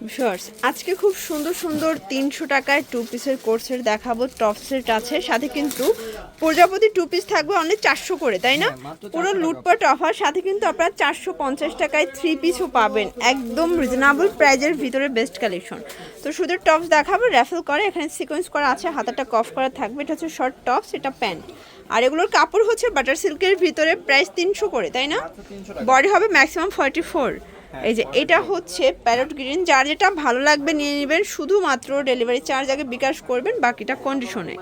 Shorts আজকে খুব সুন্দর সুন্দর 300 টাকায় টু পিসের কোর্সের দেখাবো। টপ সেট আছে, সাথে কিন্তু প্রজাপতি টু পিস থাকবে অনলি 400 করে, তাই না? পুরো লুটপাট অফার, সাথে কিন্তু আপনারা 450 টাকায় থ্রি পিসও পাবেন, একদম রিজনেবল প্রাইজের ভিতরে বেস্ট কালেকশন। তো শুধু টপস দেখাবো, র্যাফেল করে এখানে সিকোয়েন্স করা আছে, হাতাটা কফ করা থাকবে। এটা হচ্ছে শর্ট টপস, এটা প্যান্ট, আর এগুলোর কাপড় হচ্ছে বাটার সিল্কের ভিতরে, প্রাইস 300 করে, তাই না? বডি হবে ম্যাক্সিমাম 44। এই যে এটা হচ্ছে প্যারট গ্রিন, যার যেটা ভালো লাগবে নিয়ে নেবেন, শুধুমাত্র ডেলিভারি চার্জ আগে বিকাশ করবেন, বাকিটা কন্ডিশনে।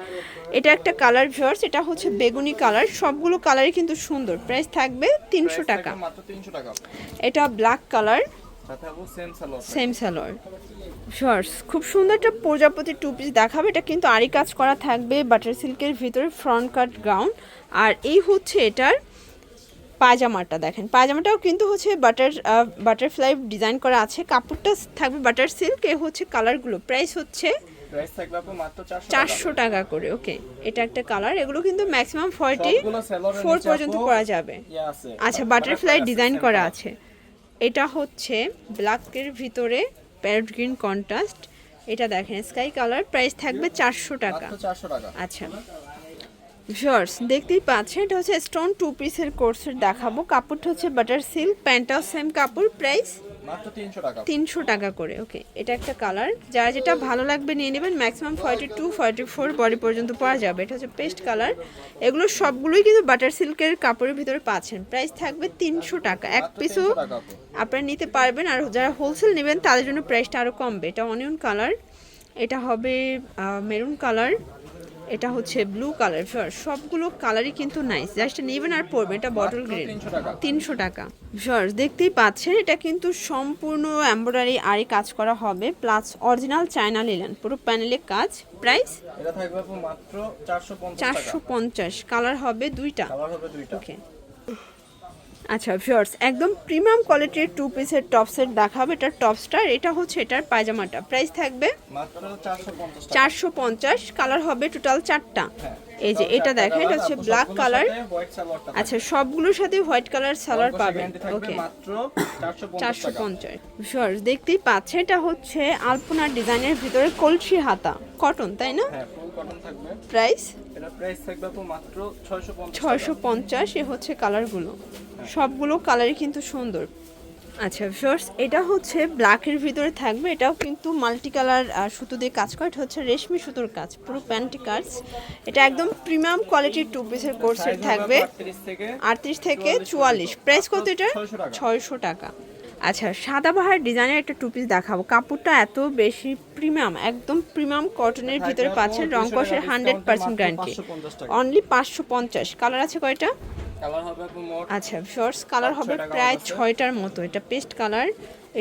এটা একটা কালার ভিউয়ার্স, এটা হচ্ছে বেগুনি কালার, সবগুলো কালারই কিন্তু সুন্দর, প্রাইস থাকবে 300 টাকা। এটা black colour, same salwar. Shorts খুব সুন্দর একটা প্রজাপতি টু পিস দেখাবে, এটা কিন্তু আরি কাজ করা থাকবে বাটার সিল্কের ভিতরে, ফ্রন্ট কাট গাউন। আর এই হচ্ছে এটার পায়জামাটা, দেখেন পায়জামাটাও কিন্তু হচ্ছে বাটারফ্লাই ডিজাইন করা আছে, কাপড়টা থাকবে বাটার সিল্ক। এ হচ্ছে কালারগুলো, প্রাইস হচ্ছে 400 টাকা করে। ওকে, এটা একটা কালার, এগুলো কিন্তু ম্যাক্সিমাম 44 পর্যন্ত পরা যাবে। আচ্ছা, বাটারফ্লাই ডিজাইন করা আছে। এটা হচ্ছে ব্ল্যাকের ভিতরে প্যারট গ্রিন কন্ট্রাস্ট, এটা দেখেন স্কাই কালার, প্রাইস থাকবে 400 টাকা। আচ্ছা ভিউয়ার্স দেখতেই পাচ্ছেন, এটা হচ্ছে স্টোন টু পিসের কোর্সের দেখাবো, কাপড়টা হচ্ছে বাটার সিল্ক, প্যান্টটাও সেম কাপড়, প্রাইস মাত্র 300 টাকা করে। ওকে, এটা একটা কালার, যার যেটা ভালো লাগবে নিয়ে নেবেন, ম্যাক্সিমাম 42-44 বডি পর্যন্ত পরা যাবে। এটা হচ্ছে পেস্ট কালার, এগুলো সবগুলোই কিন্তু বাটার সিল্কের কাপড়ের ভিতরে পাচ্ছেন, প্রাইস থাকবে 300 টাকা। এক পিসও আপনারা নিতে পারবেন, আর যারা হোলসেল নেবেন তাদের জন্য প্রাইসটা আরও কমবে। এটা অনিয়ন কালার, এটা হবে মেরুন কালার, এটা হচ্ছে ব্লু কালার। সবগুলো কালারই কিন্তু নাইস, জাস্ট নেবেন আর পরবেন। এটা বটল গ্রিন, 300 টাকা। ভিউয়ার্স দেখতেই পাচ্ছেন, এটা কিন্তু সম্পূর্ণ এমব্রয়ডারি আরি কাজ করা হবে, প্লাস অরিজিনাল চায়না লিলেন, পুরো প্যানেলে কাজ। প্রাইস এটা থাকবে আপু মাত্র 450। কালার হবে দুইটা। ওকে, আচ্ছা ভিউয়ার্স একদম প্রিমিয়াম কোয়ালিটির টু পিসের টপ সেট দেখাবে। এটা টপসটা, এটা হচ্ছে এটার পায়জামাটা, প্রাইস থাকবে মাত্র 450। কালার হবে টোটাল 4টা। এই যে এটা দেখেন, এটা হচ্ছে ব্ল্যাক কালার। আচ্ছা, সবগুলোর সাথে হোয়াইট কালার সালোয়ার পাবেন। ওকে, মাত্র 450। ভিউয়ার্স দেখতেই পাচ্ছেন, এটা হচ্ছে আলপনা ডিজাইনের ভিতরে কলসি হাতা, কটন, তাই না? হ্যাঁ, ফুল কটন থাকবে। প্রাইস এটা প্রাইস থাকবে আপু মাত্র 650। এ হচ্ছে কালারগুলো, সবগুলো কালারই কিন্তু সুন্দর। আচ্ছা ভিউয়ার্স, এটা হচ্ছে ব্ল্যাকের ভিতরে থাকবে, এটাও কিন্তু মাল্টি কালার সুতো দিয়ে কাজ করে, এটা হচ্ছে রেশমি সুতোর কাজ, পুরো প্যান্টি কাজ। এটা একদম প্রিমিয়াম কোয়ালিটির টু পিসের কোর্সের থাকবে, 38 থেকে 44। প্রাইস কত এটা? 600 টাকা। আচ্ছা, সাদাবাহার ডিজাইনের একটা টু পিস দেখাবো, কাপড়টা এত বেশি প্রিমিয়াম, একদম প্রিমিয়াম কটনের ভিতরে পাচ্ছেন, রং কষের 100% গ্যারান্টি, অনলি 550। কালার আছে কয়টা? কালার হবে আপু মোট, আচ্ছা শর্টস কালার হবে প্রায় 6টার মতো। এটা পেস্ট কালার,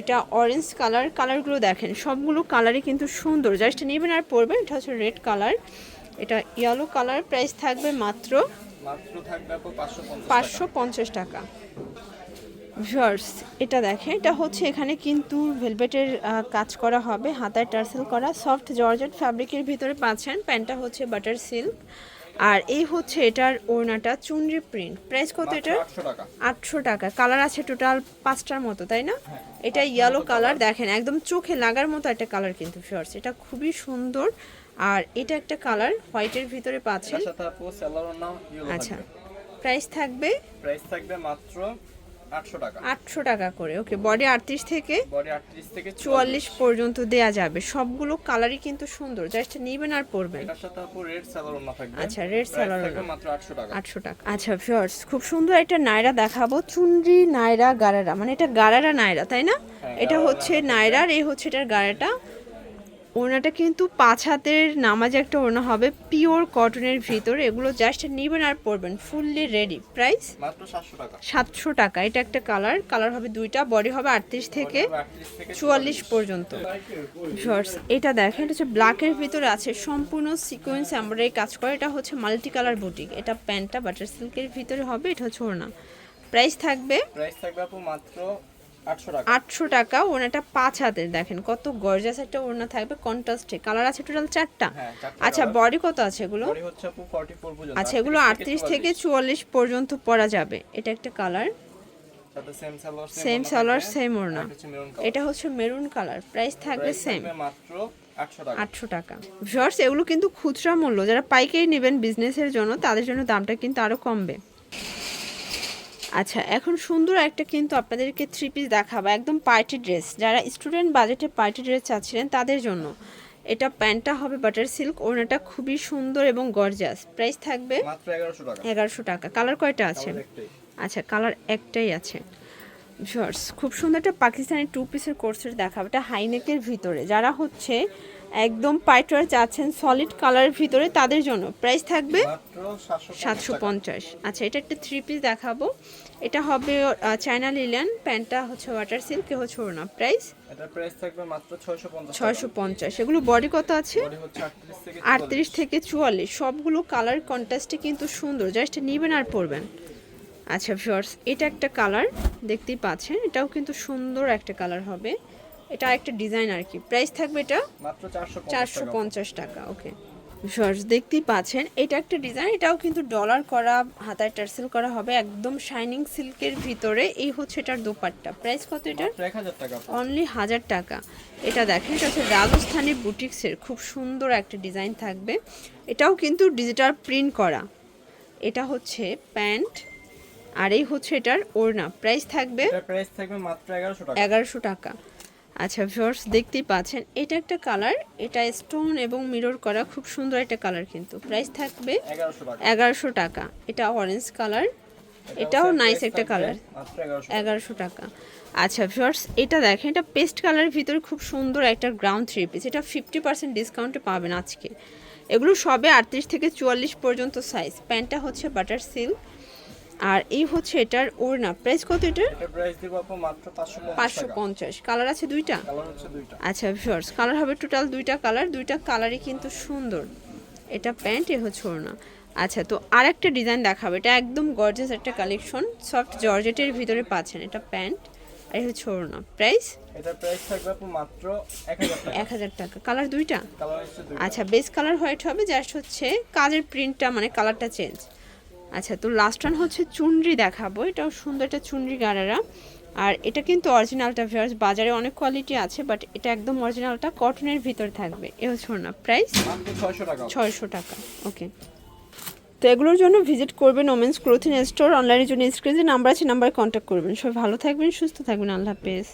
এটা অরেঞ্জ কালার, কালারগুলো দেখেন সবগুলো কালারই কিন্তু সুন্দর, জাস্ট নেবেন আর পরবেন। এটা হচ্ছে রেড কালার, এটা ইয়েলো কালার, প্রাইস থাকবে মাত্র থাকবে আপু 550 টাকা। ভিউয়ার্স এটা দেখেন, এটা হচ্ছে এখানে কিন্তু ভেলভেটের কাজ করা হবে, হাতায় টার্সেল করা, সফট জর্জেট ফ্যাব্রিকের ভিতরে পাচ্ছেন, প্যান্টটা হচ্ছে বাটার সিল্ক। আর এই হচ্ছে এটার ওড়নাটা চুনরি প্রিন্ট, প্রাইস কত এটা? 800 টাকা। কালার আছে টোটাল 5টার মতো, তাই না? এটা ইয়েলো কালার, দেখেন একদম চোখে লাগার মতো একটা কালার কিন্তু ভিউয়ার্স, এটা খুবই সুন্দর। আর এটা একটা কালার হোয়াইটের ভিতরে পাচ্ছেন। আচ্ছা, প্রাইস থাকবে মাত্র 800 টাকা করে। ওকে, বডি 38 থেকে 44 পর্যন্ত দেয়া যাবে, সবগুলো কালারই কিন্তু সুন্দর, জাস্ট নেবেন আর পরবেন। এটার সাথে আপু রেড সালোয়ার না থাকবে। আচ্ছা, রেড সালোয়ার মাত্র 800 টাকা। আচ্ছা ভিউয়ার্স খুব সুন্দর একটা নায়রা দেখাবো, চুনরি নায়রা গারারা, মানে এটা গারারা নায়রা, তাই না? এটা হচ্ছে নায়রার, এই হচ্ছে এটার গারাটা। ওড়নাটা কিন্তু 5 হাতের নামাজে একটা ওড়না হবে, পিওর কটনের ভিতরে, এগুলো জাস্ট নেবেন আর পরবেন, ফুললি রেডি। প্রাইস মাত্র 700 টাকা। এটা একটা কালার, কালার হবে দুইটা, বডি হবে 38 থেকে 44 পর্যন্ত। শর্টস এটা দেখেন, এটা হচ্ছে ব্ল্যাকের ভিতরে আছে, সম্পূর্ণ সিকোয়েন্স এমব্রয়ডারি কাজ করে, এটা হচ্ছে মাল্টি কালার বুটিক। এটা প্যান্টটা বাটার সিল্কের ভিতরে হবে, এটা হচ্ছে ওড়না। প্রাইস থাকবে আপু মাত্র 800 টাকা। ওড়নাটা 5 হাতের, দেখেন কত গর্জাস একটা ওড়না থাকবে কন্ট্রাস্টে। কালার আছে টোটাল 4টা। আচ্ছা, বডি কত আছে এগুলো? আচ্ছা, এগুলো 38 থেকে 44 পর্যন্ত পরা যাবে। এটা একটা কালার, সাথে same salwar same salwar same ওড়না। হচ্ছে মেরুন এটা হচ্ছে মেরুন কালার, প্রাইস থাকবে সেম মাত্র 800 টাকা। 800 টাকা। ভিউয়ার্স এগুলো কিন্তু খুচরা মূল্য, যারা পাইকারি নেবেন বিজনেসের জন্য তাদের জন্য দামটা কিন্তু আরও কমবে। আচ্ছা এখন সুন্দর একটা কিন্তু আপনাদেরকে থ্রি পিস দেখাবো, একদম পার্টি ড্রেস, যারা স্টুডেন্ট বাজেটে পার্টি ড্রেস চাচ্ছিলেন তাদের জন্য। এটা প্যান্টটা হবে বাটার সিল্ক, ওড়নাটা খুবই সুন্দর এবং গর্জাস, প্রাইস থাকবে মাত্র 1100 টাকা। 1100 টাকা। কালার কয়টা আছে? একটাই। আচ্ছা কালার একটাই আছে। শর্টস খুব সুন্দর একটা পাকিস্তানি টু পিসের কোর্সের দেখাবো, এটা হাইনেকের ভিতরে, যারা হচ্ছে একদম পাইটওয়ার চাচ্ছেন সলিড কালারের ভিতরে তাদের জন্য প্রাইস থাকবে মাত্র 750। আচ্ছা এটা একটা থ্রি পিস দেখাবো, এটা হবে চায়না লিলেন, প্যান্টটা হচ্ছে ওয়াটার সিল্ক, হচ্ছে ওড়না, প্রাইস এটা প্রাইস থাকবে মাত্র 650 টাকা। 650। এগুলো বডি কত আছে? বডি হচ্ছে 38 থেকে 44, সবগুলো কালার কন্ট্রাস্টে কিন্তু সুন্দর, জাস্ট নেবেন আর পরবেন। আচ্ছা ভিউয়ার্স এটা একটা কালার দেখতেই পাচ্ছেন, এটাও কিন্তু সুন্দর একটা কালার হবে, এটা একটা ডিজাইন আর কি, প্রাইস থাকবে এটা মাত্র 450 টাকা। ওকে ভিউয়ার্স দেখতেই পাচ্ছেন এটা একটা ডিজাইন, এটাও কিন্তু ডলার করা, হাতায় টার্সেল করা হবে, একদম শাইনিং সিল্কের ভিতরে। এই হচ্ছে এটার দোপাট্টা, প্রাইস কত এটার? 1000 টাকা। অনলি 1000 টাকা। এটা দেখেন এটা হচ্ছে রাজস্থানী বুটিক্সের খুব সুন্দর একটা ডিজাইন থাকবে, এটাও কিন্তু ডিজিটাল প্রিন্ট করা। এটা হচ্ছে প্যান্ট আর এই হচ্ছে এটার ওড়না, প্রাইস থাকবে এটা প্রাইস থাকবে মাত্র 1100 টাকা। 1100 টাকা। আচ্ছা ভিউয়ার্স দেখতেই পাচ্ছেন এটা একটা কালার, এটা স্টোন এবং মিরর করা খুব সুন্দর একটা কালার, কিন্তু প্রাইস থাকবে 1100 টাকা। 1100 টাকা। এটা অরেঞ্জ কালার, এটাও নাইস একটা কালার, মাত্র 1100 টাকা। 1100 টাকা। আচ্ছা ভিউয়ার্স এটা দেখেন এটা পেস্ট কালারের ভিতরে খুব সুন্দর একটা গ্রাউন্ড থ্রি পিস, এটা 50% ডিসকাউন্টে পাবেন আজকে। এগুলো সবে 38 থেকে 44 পর্যন্ত সাইজ। প্যান্টটা হচ্ছে বাটার সিল্ক আর এই হচ্ছে এটার ওড়না, প্রাইস কত এটার? এটা প্রাইস দিব আপু মাত্র 550 টাকা। 550। কালার আছে দুইটা? কালার হচ্ছে দুইটা। আচ্ছা ভিউয়ার্স কালার হবে টোটাল দুইটা কালার, দুইটা কালারই কিন্তু সুন্দর। এটা প্যান্ট, এ হচ্ছে ওড়না। আচ্ছা তো আরেকটা ডিজাইন দেখাবো, এটা একদম গর্জিয়াস একটা কালেকশন, সফট জর্জেটের ভিতরে পাচ্ছেন, এটা প্যান্ট আর এই হচ্ছে ওড়না, প্রাইস এটা প্রাইস থাকবে আপু মাত্র 1000 টাকা। 1000 টাকা। কালার দুইটা? কালার হচ্ছে দুইটা। আচ্ছা বেস কালার হোয়াইট হবে, জাস্ট হচ্ছে কাজের প্রিন্টটা মানে কালারটা চেঞ্জ। আচ্ছা তো লাস্ট ওয়ান হচ্ছে চুনরি দেখাবো, এটাও সুন্দর একটা চুনরি গারারা, আর এটা কিন্তু অরিজিনালটা ভিউয়ার্স, বাজারে অনেক কোয়ালিটি আছে বাট এটা একদম অরিজিনালটা কটনের ভিতর থাকবে। এ হচ্ছে না, প্রাইস মাত্র 600 টাকা। 600 টাকা। ওকে তো এগুলোর জন্য ভিজিট করবেন ওমেন্স ক্লোথিং স্টোর, অনলাইনের জন্য স্ক্রিনে নাম্বার আছে, নাম্বারে কন্ট্যাক্ট করবেন। সবাই ভালো থাকবেন, সুস্থ থাকবেন, আল্লাহ হাফেজ।